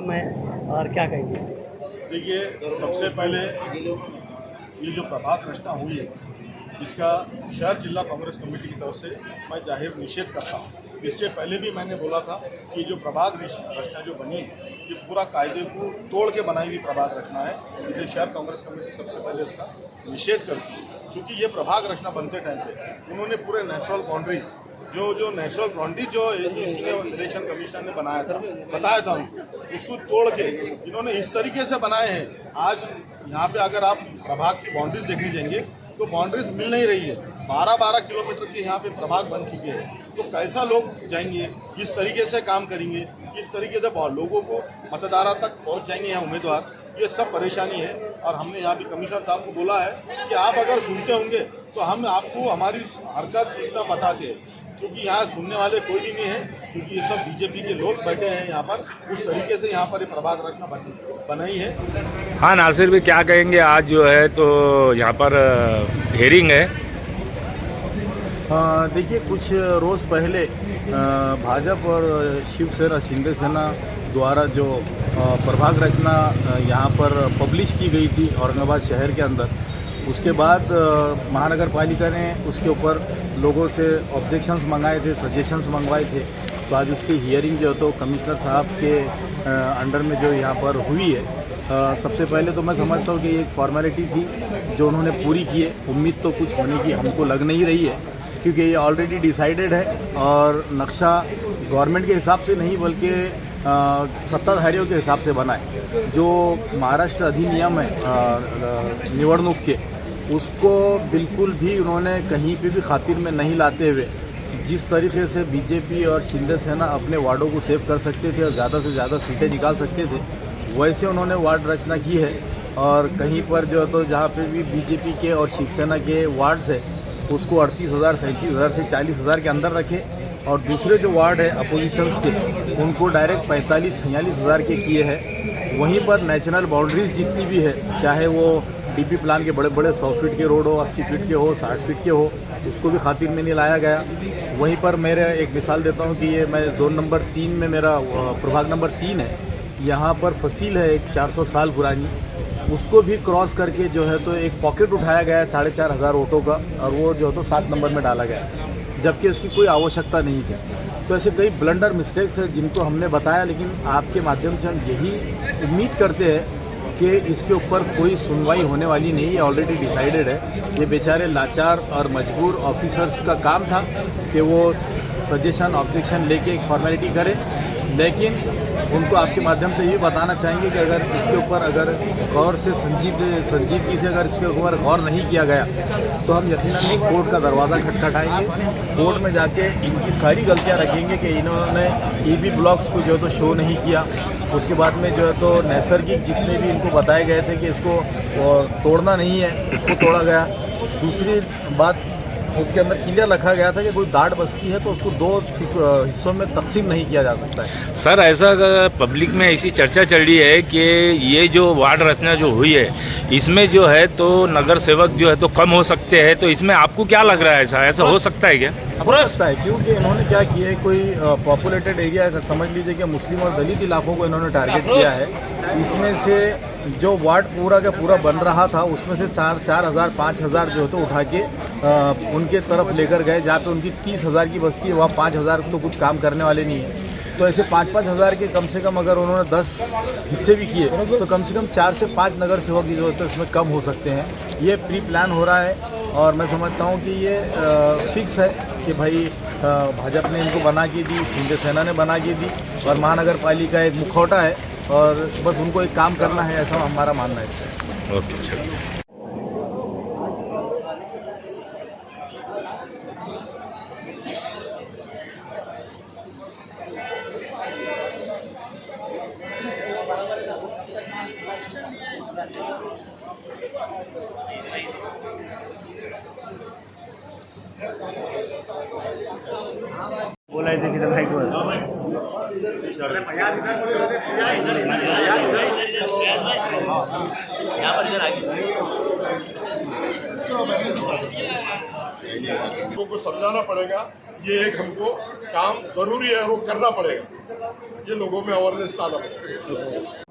कम है और क्या कहेंगे इसके? देखिए, सबसे पहले ये जो प्रभात रचना हुई है इसका शहर जिला कांग्रेस कमेटी की तरफ से मैं जाहिर निषेध करता हूँ। इसके पहले भी मैंने बोला था कि जो प्रभात रचना जो बनी है ये पूरा कायदे को तोड़ के बनाई हुई प्रभात रचना है। इसे शहर कांग्रेस कमेटी सबसे पहले इसका निषेध करती है, क्योंकि ये प्रभात रचना बनते टाइम पे उन्होंने पूरे नेचुरल बाउंड्रीज जो नेचुरल बाउंड्री जो इलेक्शन कमीशन ने बताया था उसको तोड़ के इन्होंने इस तरीके से बनाए हैं। आज यहाँ पे अगर आप प्रभाग की बाउंड्रीज देखने जाएंगे तो बाउंड्रीज मिल नहीं रही है। 12-12 किलोमीटर के यहाँ पे प्रभाग बन चुके हैं, तो कैसा लोग जाएंगे, किस तरीके से काम करेंगे, किस तरीके से लोगों को मतदाता तक पहुँच जाएंगे यहाँ उम्मीदवार, ये सब परेशानी है। और हमने यहाँ भी कमिश्नर साहब को बोला है कि आप अगर सुनते होंगे तो हम आपको हमारी हरकत सूचना बताते हैं, क्योंकि यहाँ सुनने वाले कोई भी नहीं है, क्योंकि ये सब बीजेपी के लोग बैठे हैं यहाँ पर। उस तरीके से यहाँ पर ये प्रभात रचना बनाई है। हाँ नासिर भी क्या कहेंगे, आज जो है तो यहाँ पर हेयरिंग है। देखिए, कुछ रोज़ पहले भाजपा और शिवसेना शिंदे सेना द्वारा जो प्रभाग रचना यहाँ पर पब्लिश की गई थी औरंगाबाद शहर के अंदर, उसके बाद महानगर पालिका ने उसके ऊपर लोगों से ऑब्जेक्शंस मंगाए थे, सजेशंस मंगवाए थे। तो आज उसकी हियरिंग जो तो कमिश्नर साहब के अंडर में जो यहाँ पर हुई है, सबसे पहले तो मैं समझता हूँ कि एक फॉर्मेलिटी थी जो उन्होंने पूरी की है। उम्मीद तो कुछ होने की हमको लग नहीं रही है, क्योंकि ये ऑलरेडी डिसाइडेड है और नक्शा गवर्नमेंट के हिसाब से नहीं बल्कि सत्ताधारियों के हिसाब से बना है। जो महाराष्ट्र अधिनियम है निवडणूक के, उसको बिल्कुल भी उन्होंने कहीं पे भी खातिर में नहीं लाते हुए जिस तरीके से बीजेपी और शिंदे सेना अपने वार्डों को सेव कर सकते थे और ज़्यादा से ज़्यादा सीटें निकाल सकते थे, वैसे उन्होंने वार्ड रचना की है। और कहीं पर जो तो जहाँ पे भी बीजेपी के और शिवसेना के वार्ड्स है उसको 38,000, 37,000 से 40,000 के अंदर रखे, और दूसरे जो वार्ड है अपोजिशंस के उनको डायरेक्ट 45-46,000 के किए हैं। वहीं पर नेशनल बाउंड्रीज जितनी भी है, चाहे वो डीपी प्लान के बड़े बड़े 100 फीट के रोड हो, 80 फीट के हो, 60 फीट के हो, उसको भी खातिर में नहीं लाया गया। वहीं पर मेरे एक मिसाल देता हूँ कि ये मैं जोन नंबर 3 में, मेरा प्रभाग नंबर 3 है, यहाँ पर फसील है एक 400 साल पुरानी, उसको भी क्रॉस करके जो है तो एक पॉकेट उठाया गया है 4,500 वोटों का, और वो जो है तो 7 नंबर में डाला गया, जबकि उसकी कोई आवश्यकता नहीं थी। तो ऐसे कई ब्लंडर मिस्टेक्स हैं जिनको हमने बताया, लेकिन आपके माध्यम से हम यही उम्मीद करते हैं कि इसके ऊपर कोई सुनवाई होने वाली नहीं है, ऑलरेडी डिसाइडेड है। ये बेचारे लाचार और मजबूर ऑफिसर्स का काम था कि वो सजेशन ऑब्जेक्शन लेके एक फॉर्मेलिटी करें, लेकिन उनको आपके माध्यम से ये बताना चाहेंगे कि अगर इसके ऊपर अगर गौर से संजीदगी से अगर इसके ऊपर गौर नहीं किया गया तो हम यकीनन नहीं कोर्ट का दरवाज़ा खटखटाएंगे। कोर्ट में जाके इनकी सारी गलतियां रखेंगे कि इन्होंने ईबी ब्लॉक्स को जो है तो शो नहीं किया, उसके बाद में जो है तो नैसर्गिक जितने भी इनको बताए गए थे कि इसको तोड़ना नहीं है, उसको तोड़ा गया। दूसरी बात, उसके अंदर क्लियर रखा गया था कि कोई दाढ़ बस्ती है तो उसको 2 हिस्सों में तकसीम नहीं किया जा सकता है। सर, ऐसा पब्लिक में ऐसी चर्चा चल रही है कि ये जो वार्ड रचना जो हुई है इसमें जो है तो नगर सेवक जो है तो कम हो सकते हैं, तो इसमें आपको क्या लग रहा है? ऐसा हो सकता है क्या? हो सकता है, क्योंकि इन्होंने क्या किया है, कोई पॉपुलेटेड एरिया समझ लीजिए कि मुस्लिम और दलित इलाकों को इन्होंने टारगेट किया है। इसमें से जो वार्ड पूरा का पूरा बन रहा था उसमें से 4,000, 5,000 जो है तो उठा के उनके तरफ लेकर गए, जहाँ पे उनकी 30,000 की बस्ती है, वहाँ 5,000 तो कुछ काम करने वाले नहीं है। तो ऐसे 5-5 के कम से कम अगर उन्होंने 10 हिस्से भी किए तो कम से कम 4 से 5 नगर सेवक की जो है इसमें कम हो सकते हैं। ये प्री प्लान हो रहा है, और मैं समझता हूँ कि ये फिक्स है कि भाई भाजपा ने इनको बना के दी, शिंदे सेना ने बना के दी, और महानगर पालिका एक मुखौटा है और बस उनको एक काम करना है, ऐसा हमारा मानना है। ओके, चलिए। बोलायचं तिथं माईकवर. लोगों को समझाना पड़ेगा ये एक हमको काम जरूरी है और वो करना पड़ेगा, ये लोगों में अवेयरनेस लाना पड़ेगा।